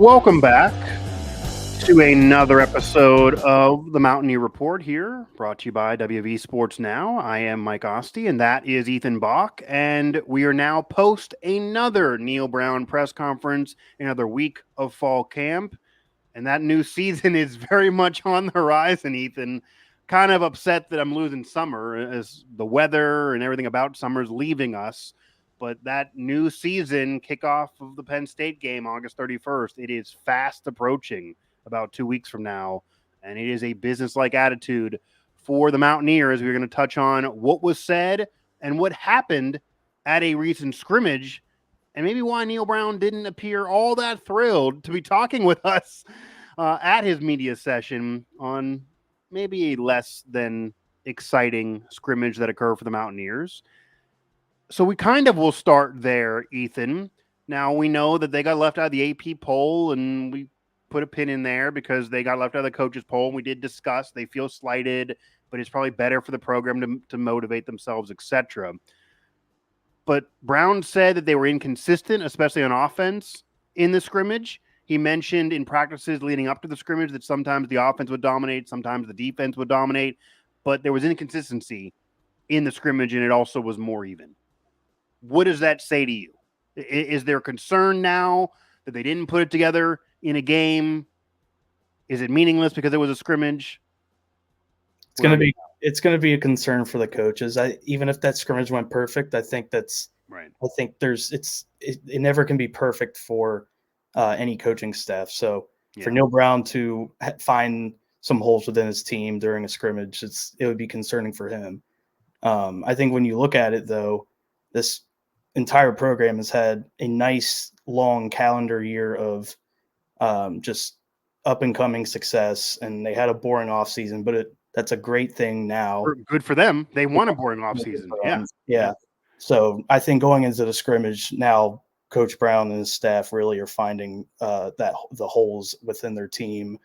Welcome back to another episode of the Mountaineer Report here, brought to you by WVU Sports Now. I am Mike Asti, and that is Ethan Bock, and we are now post another Neal Brown press conference, another week of fall camp, and that new season is very much on the horizon, Ethan. Kind of upset that I'm losing summer as the weather and everything about summer is leaving us. But that new season kickoff of the Penn State game, August 31st, it is fast approaching about 2 weeks from now. And it is a business-like attitude for the Mountaineers. We're going to touch on what was said and what happened at a recent scrimmage, and maybe why Neal Brown didn't appear all that thrilled to be talking with us at his media session on maybe a less than exciting scrimmage that occurred for the Mountaineers. So we kind of will start there, Ethan. Now, we know that they got left out of the AP poll, and we put a pin in there because they got left out of the coaches poll. And we did discuss they feel slighted, but it's probably better for the program to motivate themselves, etc. But Brown said that they were inconsistent, especially on offense in the scrimmage. He mentioned in practices leading up to the scrimmage that sometimes the offense would dominate, sometimes the defense would dominate, but there was inconsistency in the scrimmage, and it also was more even. What does that say to you? Is there concern now that they didn't put it together in a game? Is it meaningless because it was a scrimmage? It's going to be a concern for the coaches. Even if that scrimmage went perfect, I think that's right. I think it never can be perfect for any coaching staff. So for Neal Brown to find some holes within his team during a scrimmage, it would be concerning for him. I think when you look at it, though, this entire program has had a nice long calendar year of just up and coming success, and they had a boring off season, but that's a great thing now. Good for them. They want a boring off season. Yeah. So I think going into the scrimmage now, Coach Brown and his staff really are finding the holes within their team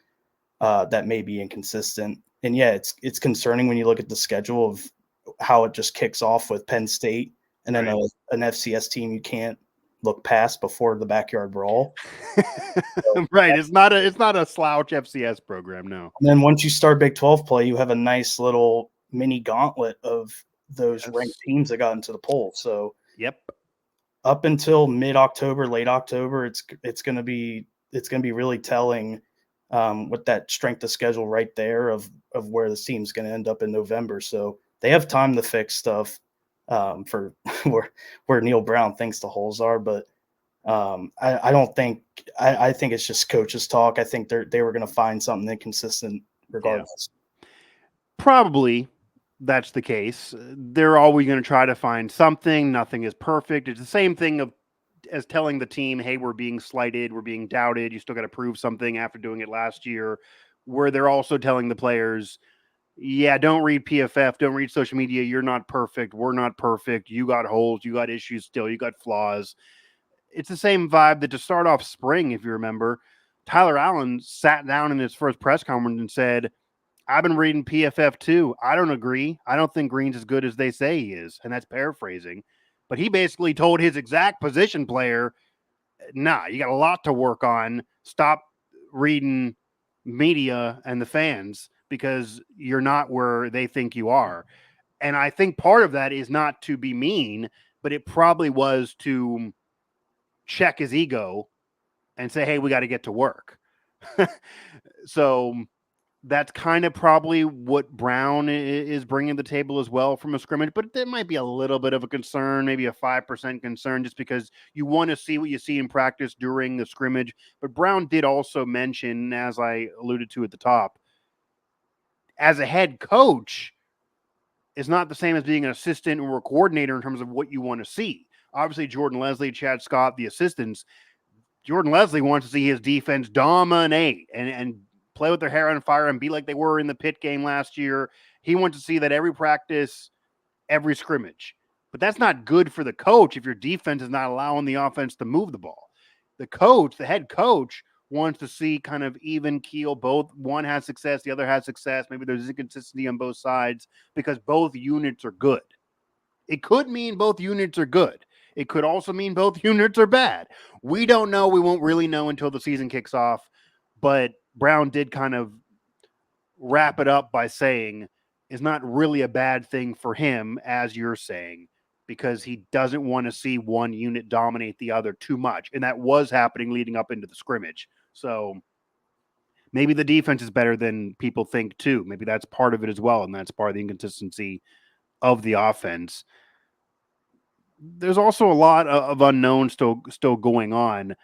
that may be inconsistent. And it's concerning when you look at the schedule of how it just kicks off with Penn State. And then an FCS team you can't look past before the backyard brawl. Right. It's not a slouch FCS program, no. And then once you start Big 12 play, you have a nice little mini gauntlet of those ranked teams that got into the poll. So up until mid-October, late October, it's going to be really telling with that strength of schedule right there of where the team's going to end up in November. So they have time to fix stuff. For where Neal Brown thinks the holes are, but I don't think I think it's just coaches talk. I think they were going to find something inconsistent regardless. Yeah. Probably that's the case. They're always going to try to find something. Nothing is perfect. It's the same thing as telling the team, "Hey, we're being slighted, we're being doubted. You still got to prove something after doing it last year." Where they're also telling the players, yeah, don't read PFF. Don't read social media. You're not perfect. We're not perfect. You got holes. You got issues still. You got flaws. It's the same vibe that to start off spring, if you remember, Tyler Allen sat down in his first press conference and said, I've been reading PFF too. I don't agree. I don't think Green's as good as they say he is. And that's paraphrasing. But he basically told his exact position player, nah, you got a lot to work on. Stop reading media and the fans, because you're not where they think you are. And I think part of that is not to be mean, but it probably was to check his ego and say, hey, we got to get to work. So that's kind of probably what Brown is bringing to the table as well from a scrimmage, but there might be a little bit of a concern, maybe a 5% concern, just because you want to see what you see in practice during the scrimmage. But Brown did also mention, as I alluded to at the top, as a head coach, is not the same as being an assistant or a coordinator in terms of what you want to see. Obviously, Jordan Leslie, Chad Scott, the assistants, Jordan Leslie wants to see his defense dominate and play with their hair on fire and be like they were in the Pitt game last year. He wants to see that every practice, every scrimmage. But that's not good for the coach if your defense is not allowing the offense to move the ball. The coach, the head coach, wants to see kind of even keel. Both one has success, the other has success. Maybe there's inconsistency on both sides because both units are good. It could mean both units are good. It could also mean both units are bad. We don't know. We won't really know until the season kicks off. But Brown did kind of wrap it up by saying it's not really a bad thing for him, as you're saying, because he doesn't want to see one unit dominate the other too much. And that was happening leading up into the scrimmage. So maybe the defense is better than people think too. Maybe that's part of it as well. And that's part of the inconsistency of the offense. There's also a lot of unknowns still going on.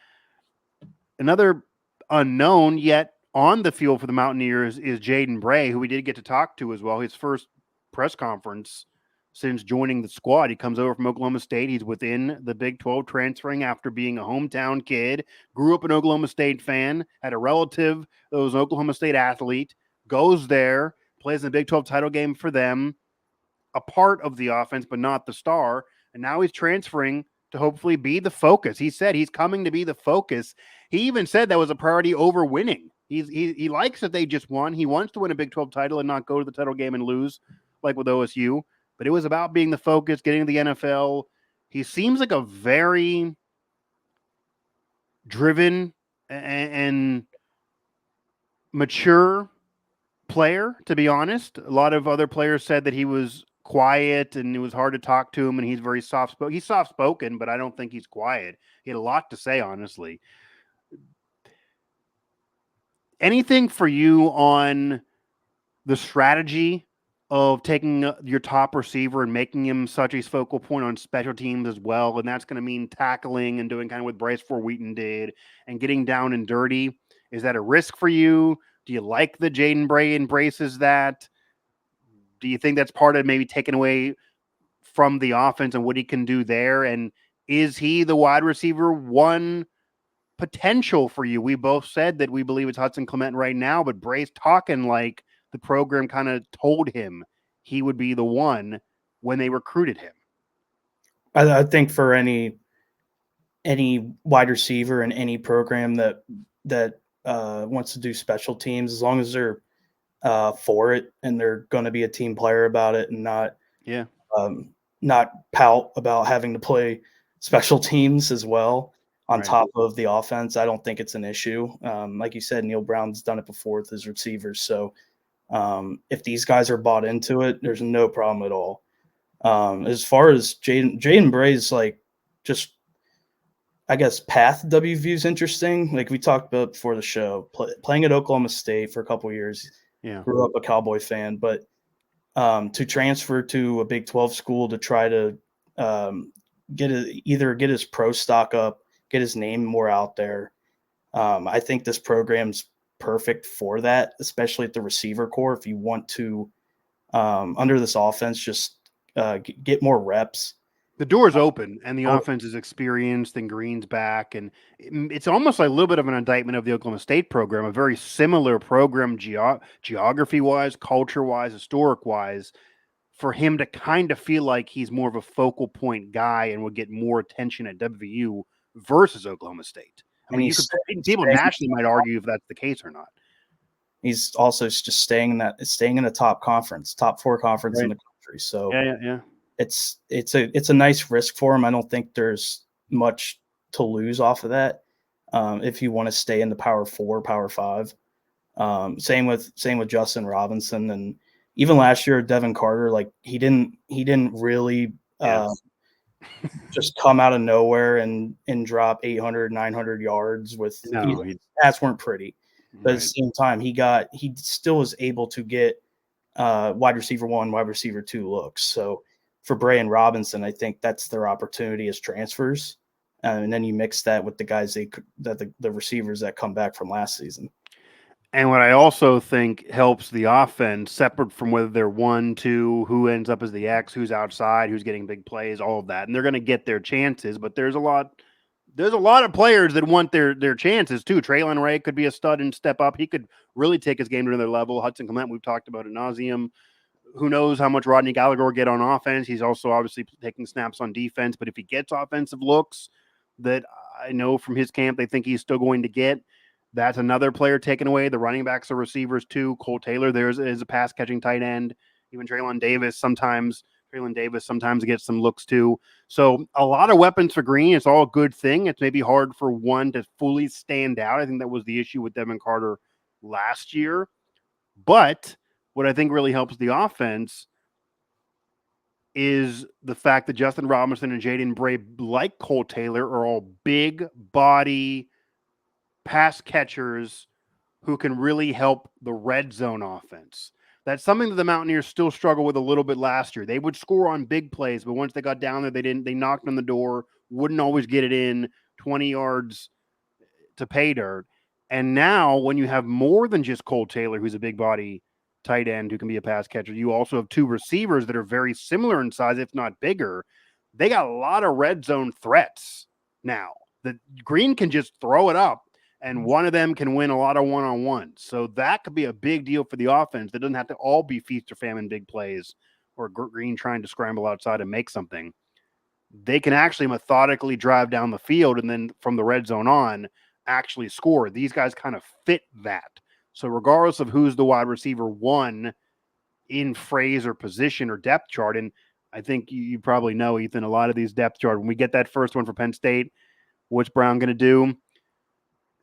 Another unknown yet on the field for the Mountaineers is Jaden Bray, who we did get to talk to as well. His first press conference since joining the squad. He comes over from Oklahoma State. He's within the Big 12, transferring after being a hometown kid, grew up an Oklahoma State fan, had a relative that was an Oklahoma State athlete, goes there, plays in the Big 12 title game for them, a part of the offense, but not the star. And now he's transferring to hopefully be the focus. He said he's coming to be the focus. He even said that was a priority over winning. He likes that they just won. He wants to win a Big 12 title and not go to the title game and lose like with OSU. But it was about being the focus, getting to the NFL. He seems like a very driven and mature player, to be honest. A lot of other players said that he was quiet and it was hard to talk to him, and he's very soft-spoken. He's soft-spoken, but I don't think he's quiet. He had a lot to say, honestly. Anything for you on the strategy of taking your top receiver and making him such a focal point on special teams as well? And that's going to mean tackling and doing kind of what Bryce Ford Wheaton did and getting down and dirty. Is that a risk for you? Do you like the Jaden Bray embraces that? Do you think that's part of maybe taking away from the offense and what he can do there? And is he the wide receiver one potential for you? We both said that we believe it's Hudson Clement right now, but Bray's talking like the program kind of told him he would be the one when they recruited him. I think for any wide receiver in any program that wants to do special teams, as long as they're for it and they're going to be a team player about it and not pout about having to play special teams as well on top of the offense, I don't think it's an issue. Like you said, Neal Brown's done it before with his receivers. So if these guys are bought into it, there's no problem at all. As far as Jaden Bray's just, I guess, path WVU is interesting. Like we talked about before the show, playing at Oklahoma State for a couple of years. Yeah, grew up a Cowboy fan, but to transfer to a Big 12 school to try to either get his pro stock up, get his name more out there. I think this program's perfect for that, especially at the receiver core. If you want to, under this offense, just get more reps. The door's open, and the offense is experienced, and Green's back, and it's almost like a little bit of an indictment of the Oklahoma State program, a very similar program geography-wise, culture-wise, historic-wise, for him to kind of feel like he's more of a focal point guy and will get more attention at WVU versus Oklahoma State. I mean, people nationally might argue if that's the case or not. He's also just staying in the top conference, top 4 conference in the country. So yeah. It's a nice risk for him. I don't think there's much to lose off of that if you want to stay in the Power 4, Power 5. Same with Justin Robinson, and even last year Devin Carter. Like he didn't really just come out of nowhere and drop 800, 900 yards with stats weren't pretty. But at the same time, he still was able to get wide receiver 1, wide receiver 2 looks. So for Bray and Robinson, I think that's their opportunity as transfers. And then you mix that with the guys the receivers that come back from last season. And what I also think helps the offense, separate from whether they're 1, 2, who ends up as the X, who's outside, who's getting big plays, all of that. And they're going to get their chances, but there's a lot of players that want their chances too. Traylon Ray could be a stud and step up. He could really take his game to another level. Hudson Clement, we've talked about ad nauseum. Who knows how much Rodney Gallagher will get on offense. He's also obviously taking snaps on defense, but if he gets offensive looks that I know from his camp they think he's still going to get, that's another player taken away. The running backs are receivers too. Cole Taylor, is a pass-catching tight end. Even Traylon Davis sometimes Traylon Davis sometimes gets some looks too. So a lot of weapons for Green. It's all a good thing. It's maybe hard for one to fully stand out. I think that was the issue with Devin Carter last year. But what I think really helps the offense is the fact that Justin Robinson and Jaden Bray, like Cole Taylor, are all big body pass catchers who can really help the red zone offense. That's something that the Mountaineers still struggle with a little bit last year. They would score on big plays, but once they got down there, they knocked on the door, wouldn't always get it in 20 yards to pay dirt. And now when you have more than just Cole Taylor, who's a big body tight end who can be a pass catcher, you also have two receivers that are very similar in size, if not bigger. They got a lot of red zone threats now that Green can just throw it up and one of them can win a lot of one-on-ones. So that could be a big deal for the offense. That doesn't have to all be feast or famine big plays or Green trying to scramble outside and make something. They can actually methodically drive down the field and then from the red zone on actually score. These guys kind of fit that. So regardless of who's the wide receiver one in phrase or position or depth chart, and I think you probably know, Ethan, a lot of these depth charts, when we get that first one for Penn State, what's Brown going to do?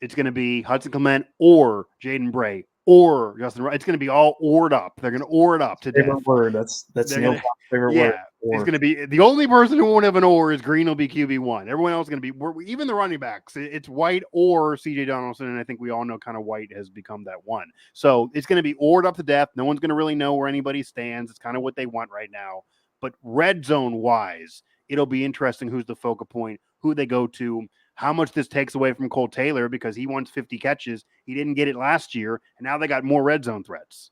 It's going to be Hudson Clement or Jaden Bray or Justin. It's going to be all ored up. They're going to ore it up to death. Favorite word. That's Neal Brown's favorite word. It's going to be the only person who won't have an or is Green will be QB1. Everyone else is going to be even the running backs. It's White or CJ Donaldson, and I think we all know kind of White has become that one. So it's going to be ored up to death. No one's going to really know where anybody stands. It's kind of what they want right now. But red zone wise, it'll be interesting who's the focal point, who they go to, how much this takes away from Cole Taylor because he wants 50 catches. He didn't get it last year, and now they got more red zone threats.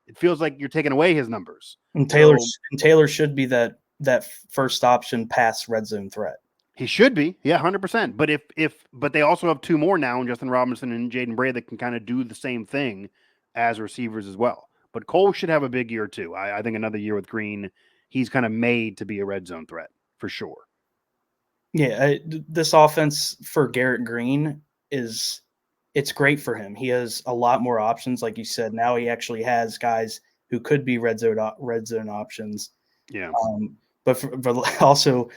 It feels like you're taking away his numbers. And Taylor should be that first option pass red zone threat. He should be, yeah, 100%. But they also have two more now, in Justin Robinson and Jaden Bray, that can kind of do the same thing as receivers as well. But Cole should have a big year too. I think another year with Green, he's kind of made to be a red zone threat for sure. Yeah, this offense for Garrett Green it's great for him. He has a lot more options, like you said. Now he actually has guys who could be red zone options. Yeah, but for also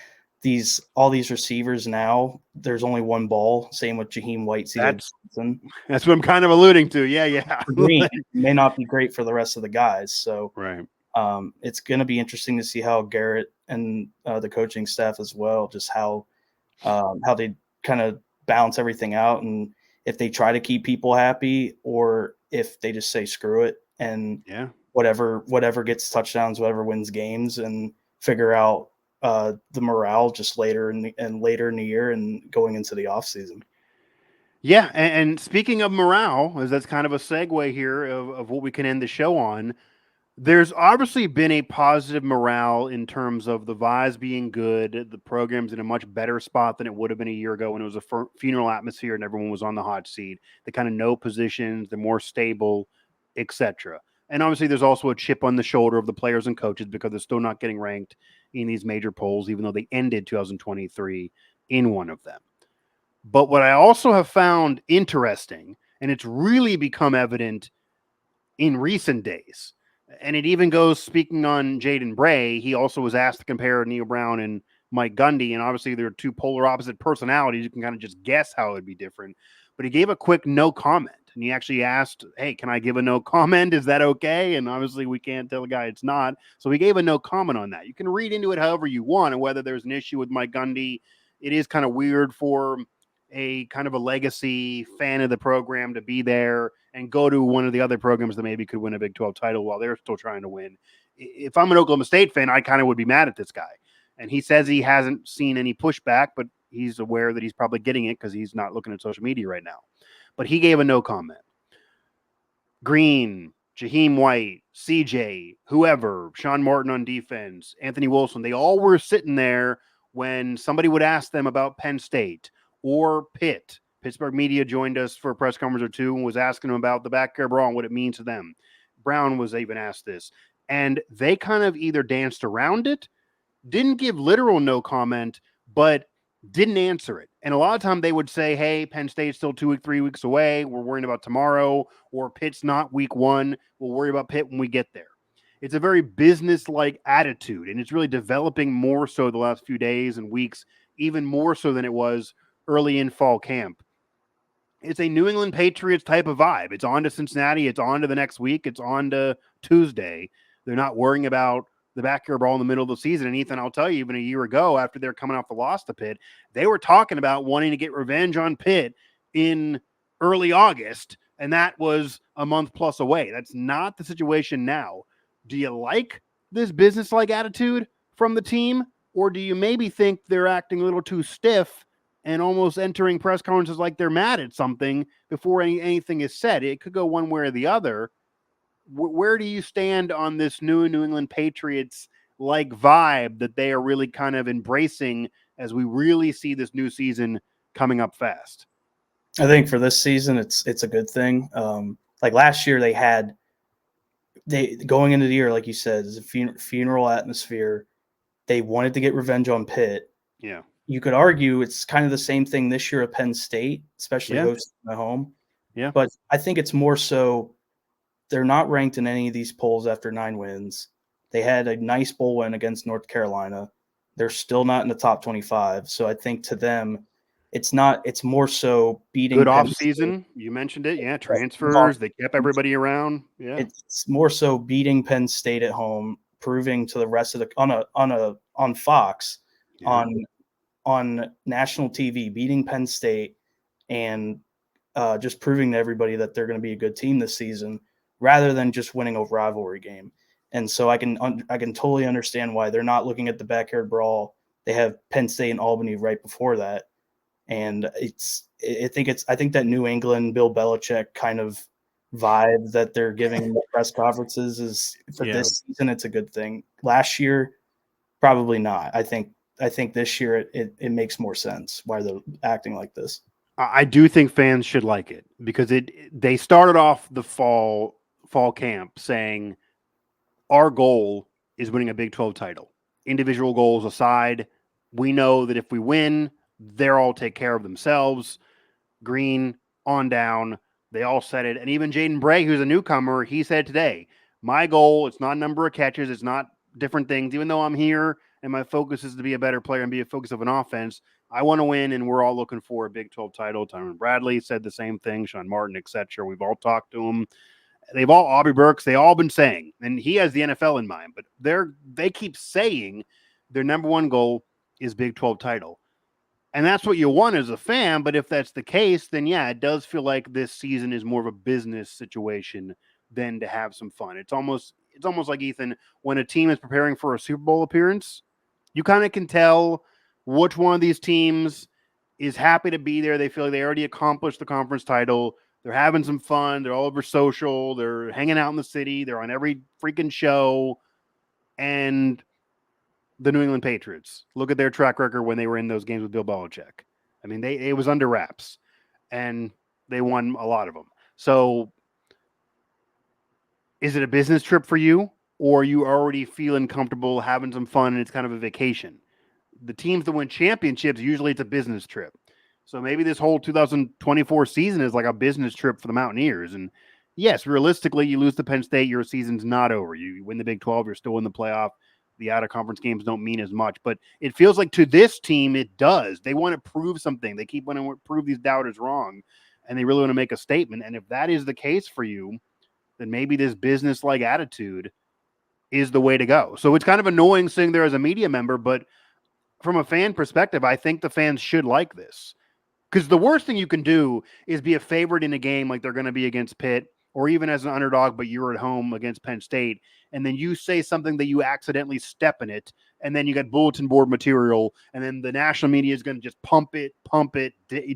all these receivers now, there's only one ball. Same with Jaheim White. That's what I'm kind of alluding to. Yeah. Green may not be great for the rest of the guys. So right. It's going to be interesting to see how Garrett and the coaching staff as well, just how they kind of balance everything out, and if they try to keep people happy or if they just say screw it and whatever gets touchdowns, whatever wins games, and figure out the morale just later in the year and going into the off season. Yeah, and speaking of morale, as that's kind of a segue here of what we can end the show on. There's obviously been a positive morale in terms of the vibes being good. The program's in a much better spot than it would have been a year ago when it was a funeral atmosphere and everyone was on the hot seat. They kind of know positions, they're more stable, etc. And obviously there's also a chip on the shoulder of the players and coaches because they're still not getting ranked in these major polls, even though they ended 2023 in one of them. But what I also have found interesting, and it's really become evident in recent days, and it even goes, speaking on Jaden Bray, he also was asked to compare Neal Brown and Mike Gundy, and obviously they're two polar opposite personalities. You can kind of just guess how it would be different. But he gave a quick no comment, and he actually asked, hey, can I give a no comment? Is that okay? And obviously we can't tell a guy it's not. So he gave a no comment on that. You can read into it however you want, and whether there's an issue with Mike Gundy, it is kind of weird for a kind of a legacy fan of the program to be there and go to one of the other programs that maybe could win a Big 12 title while they're still trying to win. If I'm an Oklahoma State fan, I kind of would be mad at this guy. And he says he hasn't seen any pushback, but he's aware that he's probably getting it because he's not looking at social media right now. But he gave a no comment. Green, Jaheim White, CJ, whoever, Sean Martin on defense, Anthony Wilson, they all were sitting there when somebody would ask them about Penn State or Pitt. Pittsburgh media joined us for a press conference or two and was asking them about the back care brawl and what it means to them. Brown was even asked this. And they kind of either danced around it, didn't give literal no comment, but didn't answer it. And a lot of time they would say, hey, Penn State's still 3 weeks away. We're worrying about tomorrow. Or Pitt's not week 1. We'll worry about Pitt when we get there. It's a very business-like attitude, and it's really developing more so the last few days and weeks, even more so than it was early in fall camp. It's a New England Patriots type of vibe. It's on to Cincinnati. It's on to the next week. It's on to Tuesday. They're not worrying about the backyard brawl in the middle of the season. And Ethan, I'll tell you, even a year ago, after they're coming off the loss to Pitt, they were talking about wanting to get revenge on Pitt in early August, and that was a month plus away. That's not the situation now. Do you like this business-like attitude from the team, or do you maybe think they're acting a little too stiff and almost entering press conferences like they're mad at something before anything is said? It could go one way or the other. Where do you stand on this new England Patriots like vibe that they are really kind of embracing as we really see this new season coming up fast? I think for this season, it's a good thing. Like last year, they going into the year, like you said, it's a funeral atmosphere. They wanted to get revenge on Pitt. Yeah. You could argue it's kind of the same thing this year at Penn State, especially hosting at home. Yeah. But I think it's more so they're not ranked in any of these polls after 9 wins. They had a nice bowl win against North Carolina. They're still not in the top 25. So I think to them, it's more so beating good Penn off season. State. You mentioned it. Yeah. Transfers. They kept everybody around. Yeah. It's more so beating Penn State at home, proving to the rest of the on Fox, on national TV, beating Penn State and just proving to everybody that they're going to be a good team this season rather than just winning a rivalry game. And so I can totally understand why they're not looking at the backyard brawl. They have Penn State and Albany right before that. And I think that New England, Bill Belichick kind of vibe that they're giving in the press conferences is for this season, it's a good thing. Last year, probably not. I think this year it makes more sense why they're acting like this. I do think fans should like it because they started off the fall camp saying our goal is winning a Big 12 title. Individual goals aside, we know that if we win, they'll all take care of themselves. Green on down, they all said it. And even Jaden Bray, who's a newcomer, he said today, my goal, it's not number of catches, it's not different things. Even though I'm here and my focus is to be a better player and be a focus of an offense, I want to win, and we're all looking for a Big 12 title. Tyron Bradley said the same thing, Sean Martin, etc. We've all talked to him. They've all, Aubrey Burks, they all been saying, and he has the NFL in mind, but they keep saying their number one goal is Big 12 title. And that's what you want as a fan, but if that's the case, then yeah, it does feel like this season is more of a business situation than to have some fun. It's almost like, Ethan, when a team is preparing for a Super Bowl appearance, you kind of can tell which one of these teams is happy to be there. They feel like they already accomplished the conference title. They're having some fun. They're all over social. They're hanging out in the city. They're on every freaking show. And the New England Patriots, look at their track record when they were in those games with Bill Belichick. I mean, it was under wraps, and they won a lot of them. So is it a business trip for you, or are you already feeling comfortable having some fun and it's kind of a vacation? The teams that win championships, usually it's a business trip. So maybe this whole 2024 season is like a business trip for the Mountaineers. And yes, realistically, you lose to Penn State, your season's not over. You win the Big 12, you're still in the playoff. The out-of-conference games don't mean as much. But it feels like to this team, it does. They want to prove something. They keep wanting to prove these doubters wrong, and they really want to make a statement. And if that is the case for you, then maybe this business-like attitude is the way to go. So it's kind of annoying sitting there as a media member, but from a fan perspective, I think the fans should like this. Because the worst thing you can do is be a favorite in a game like they're going to be against Pitt, or even as an underdog, but you're at home against Penn State, and then you say something that you accidentally step in it, and then you got bulletin board material, and then the national media is going to just pump it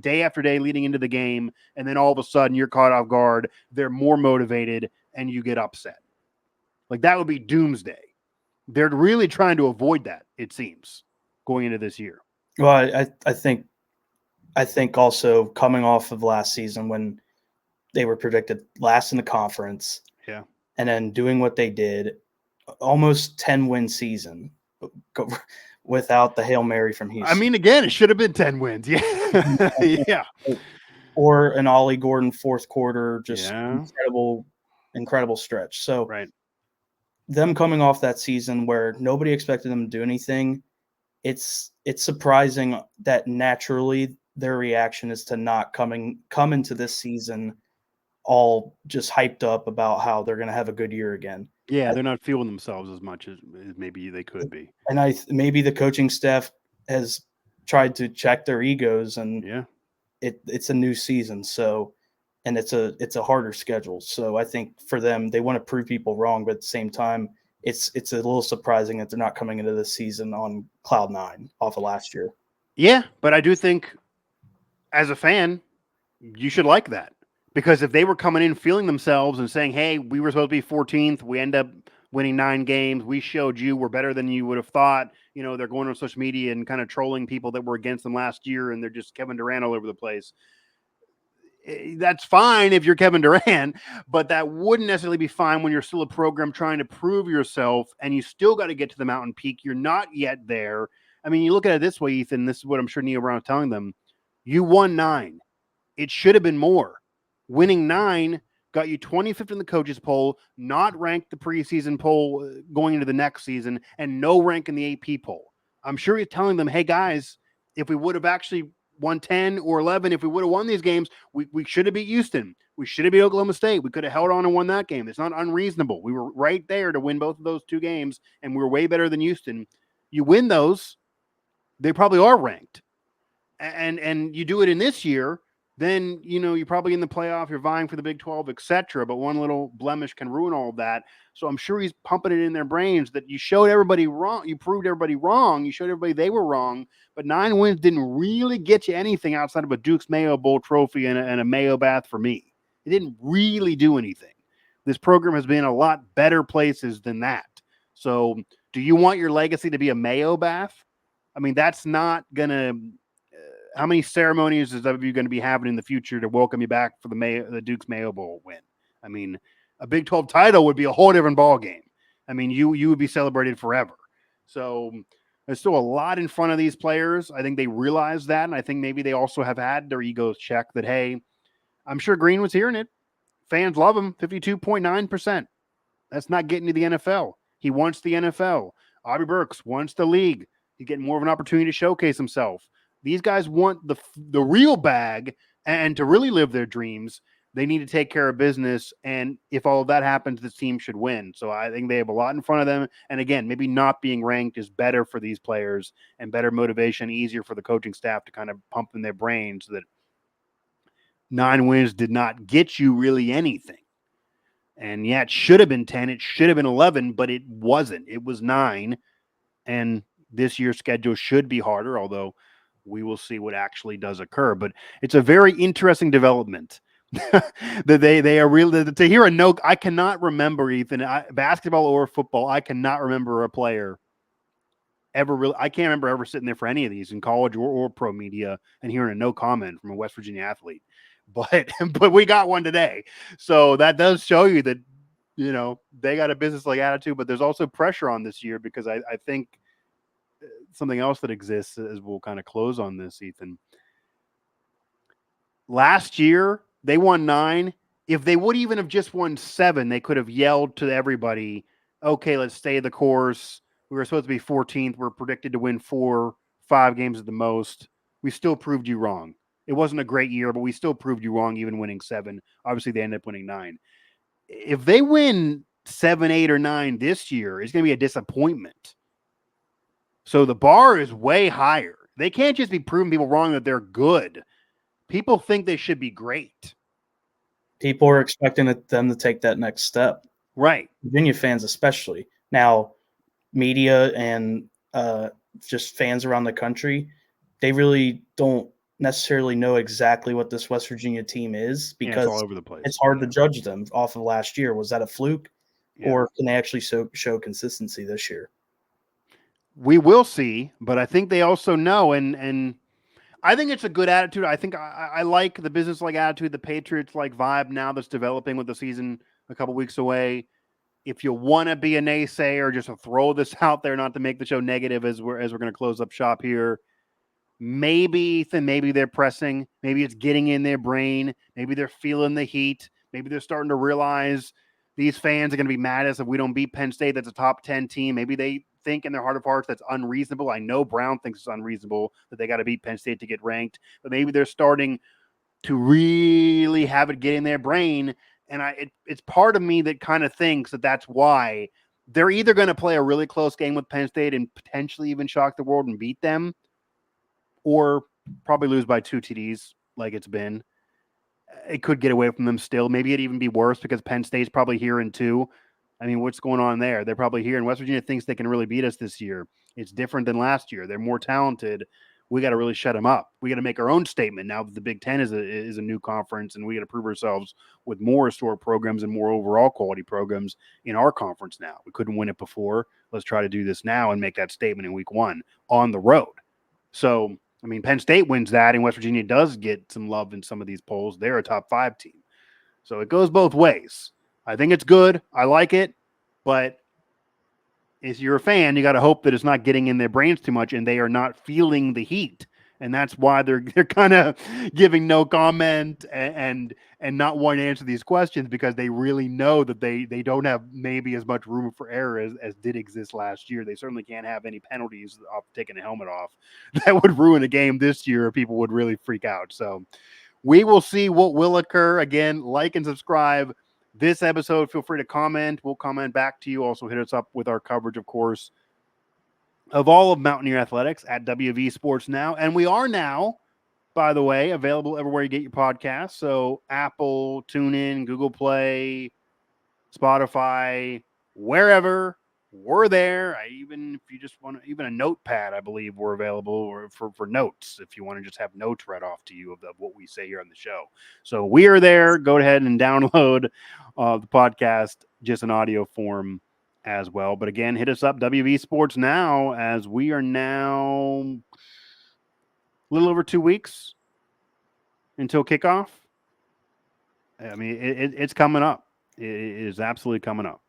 day after day leading into the game, and then all of a sudden you're caught off guard, they're more motivated, and you get upset. Like, that would be doomsday. They're really trying to avoid that, it seems, going into this year. Well, I think also coming off of last season when they were predicted last in the conference, and then doing what they did, almost 10-win season without the Hail Mary from Houston. I mean, again, it should have been 10 wins. Yeah. Yeah. Or an Ollie Gordon fourth quarter, just incredible stretch. So right. them coming off that season where nobody expected them to do anything, it's surprising that naturally their reaction is to not come into this season all just hyped up about how they're going to have a good year again. Yeah, they're not feeling themselves as much as maybe they could be. And maybe the coaching staff has tried to check their egos, and yeah, it's a new season, so and it's a harder schedule. So I think for them, they want to prove people wrong, but at the same time, it's a little surprising that they're not coming into this season on cloud 9 off of last year. Yeah, but I do think as a fan, you should like that, because if they were coming in feeling themselves and saying, "Hey, we were supposed to be 14th, we end up winning 9 games. We showed you we're better than you would have thought." You know, they're going on social media and kind of trolling people that were against them last year, and they're just Kevin Durant all over the place. That's fine if you're Kevin Durant, but that wouldn't necessarily be fine when you're still a program trying to prove yourself, and you still got to get to the mountain peak. You're not yet there. I mean, you look at it this way, Ethan. This is what I'm sure Neal Brown is telling them. You won 9. It should have been more. Winning 9 got you 25th in the coaches poll, not ranked the preseason poll going into the next season, and no rank in the AP poll. I'm sure he's telling them, hey, guys, if we would have actually won 10 or 11, if we would have won these games, we should have beat Houston. We should have beat Oklahoma State. We could have held on and won that game. It's not unreasonable. We were right there to win both of those 2 games, and we were way better than Houston. You win those, they probably are ranked. And you do it in this year, then, you know, you're probably in the playoff, you're vying for the Big 12, etc. But one little blemish can ruin all of that. So I'm sure he's pumping it in their brains that you showed everybody wrong. You proved everybody wrong. You showed everybody they were wrong. But 9 wins didn't really get you anything outside of a Duke's Mayo Bowl trophy and a Mayo bath for me. It didn't really do anything. This program has been in a lot better places than that. So do you want your legacy to be a Mayo bath? I mean, that's not going to how many ceremonies is WVU going to be having in the future to welcome you back for the Duke's Mayo Bowl win? I mean, a Big 12 title would be a whole different ball game. I mean, you would be celebrated forever. So there's still a lot in front of these players. I think they realize that, and I think maybe they also have had their egos checked that, hey, I'm sure Green was hearing it. Fans love him, 52.9%. That's not getting to the NFL. He wants the NFL. Aubrey Burks wants the league. He's getting more of an opportunity to showcase himself. These guys want the real bag, and to really live their dreams, they need to take care of business. And if all of that happens, this team should win. So I think they have a lot in front of them. And again, maybe not being ranked is better for these players and better motivation, easier for the coaching staff to kind of pump in their brains that 9 wins did not get you really anything. And yeah, it should have been 10. It should have been 11, but it wasn't. It was 9. And this year's schedule should be harder, although we will see what actually does occur. But it's a very interesting development that they are really to hear a note. I cannot remember, Ethan, basketball or football. I cannot remember a player ever really. I can't remember ever sitting there for any of these in college or pro media and hearing a no comment from a West Virginia athlete. But we got one today. So that does show you that, you know, they got a business-like attitude, but there's also pressure on this year because I think something else that exists as we'll kind of close on this, Ethan. Last year, they won 9. If they would even have just won 7, they could have yelled to everybody, okay, let's stay the course. We were supposed to be 14th. We're predicted to win 4-5 games at the most. We still proved you wrong. It wasn't a great year, but we still proved you wrong, even winning 7. Obviously, they ended up winning 9. If they win 7, 8, or 9 this year, it's going to be a disappointment. So the bar is way higher. They can't just be proving people wrong that they're good. People think they should be great. People are expecting them to take that next step. Right. Virginia fans especially. Now, media and just fans around the country, they really don't necessarily know exactly what this West Virginia team is because it's all over the place. It's hard to judge them off of last year. Was that a fluke? Yeah. Or can they actually show consistency this year? We will see, but I think they also know, and I think it's a good attitude. I think I like the business-like attitude, the Patriots-like vibe now that's developing with the season a couple weeks away. If you want to be a naysayer, just to throw this out there, not to make the show negative as we're going to close up shop here. Maybe, Ethan, maybe they're pressing. Maybe it's getting in their brain. Maybe they're feeling the heat. Maybe they're starting to realize these fans are going to be mad at us if we don't beat Penn State. That's a top 10 team. Maybe they think in their heart of hearts that's unreasonable. I know Brown thinks it's unreasonable that they got to beat Penn State to get ranked, but maybe they're starting to really have it get in their brain. And it's part of me that kind of thinks that that's why they're either going to play a really close game with Penn State and potentially even shock the world and beat them, or probably lose by 2 TDs like it's been. It could get away from them still. Maybe it'd even be worse because Penn State's probably here in 2. I mean, what's going on there? They're probably here, and West Virginia thinks they can really beat us this year. It's different than last year. They're more talented. We got to really shut them up. We got to make our own statement now that the Big Ten is a new conference, and we got to prove ourselves with more historic programs and more overall quality programs in our conference now. We couldn't win it before. Let's try to do this now and make that statement in week 1 on the road. So, I mean, Penn State wins that, and West Virginia does get some love in some of these polls. They're a top 5 team. So it goes both ways. I think it's good. I like it. But if you're a fan, you got to hope that it's not getting in their brains too much and they are not feeling the heat. And that's why they're kind of giving no comment and not wanting to answer these questions, because they really know that they don't have maybe as much room for error as did exist last year. They certainly can't have any penalties off taking a helmet off that would ruin a game this year. People would really freak out. So we will see what will occur. Again, like and subscribe this episode. Feel free to comment. We'll comment back to you. Also hit us up with our coverage, of course, of all of Mountaineer Athletics at WV Sports Now. And we are now, by the way, available everywhere you get your podcasts. So Apple, TuneIn, Google Play, Spotify, wherever, we're there. Even if you just want even a notepad, I believe we're available, or for notes if you want to just have notes read off to you of what we say here on the show. So we are there. Go ahead and download the podcast just in audio form as well. But again, hit us up, WV Sports Now, as we are now a little over 2 weeks until kickoff. I mean, it's coming up. It is absolutely coming up.